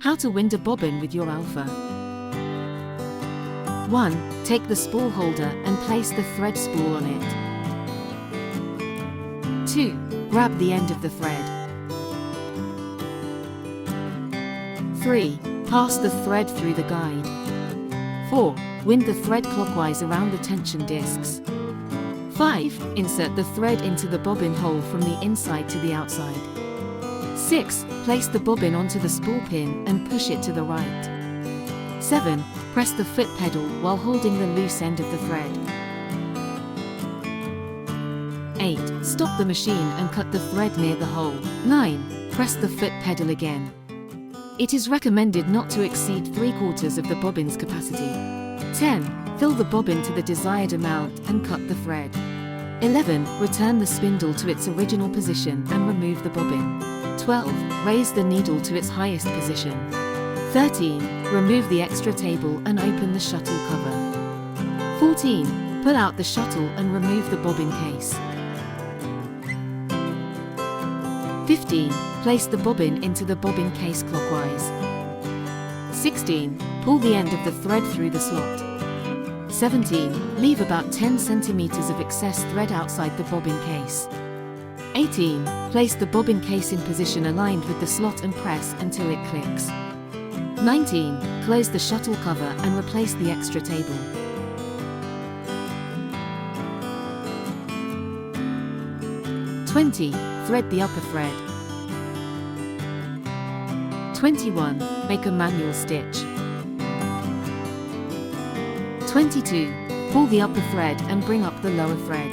How to wind a bobbin with your Alfa. 1. Take the spool holder and place the thread spool on it. 2. Grab the end of the thread. 3. Pass the thread through the guide. 4. Wind the thread clockwise around the tension discs. 5. Insert the thread into the bobbin hole from the inside to the outside. 6. Place the bobbin onto the spool pin and push it to the right. 7. Press the foot pedal while holding the loose end of the thread. 8. Stop the machine and cut the thread near the hole. 9. Press the foot pedal again. It is recommended not to exceed 3/4 of the bobbin's capacity. 10. Fill the bobbin to the desired amount and cut the thread. 11. Return the spindle to its original position and remove the bobbin. 12. Raise the needle to its highest position. 13. Remove the extra table and open the shuttle cover. 14. Pull out the shuttle and remove the bobbin case. 15. Place the bobbin into the bobbin case clockwise. 16. Pull the end of the thread through the slot. 17. Leave about 10 centimeters of excess thread outside the bobbin case. 18. Place the bobbin case in position aligned with the slot and press until it clicks. 19. Close the shuttle cover and replace the extra table. 20. Thread the upper thread. 21. Make a manual stitch. 22. Pull the upper thread and bring up the lower thread.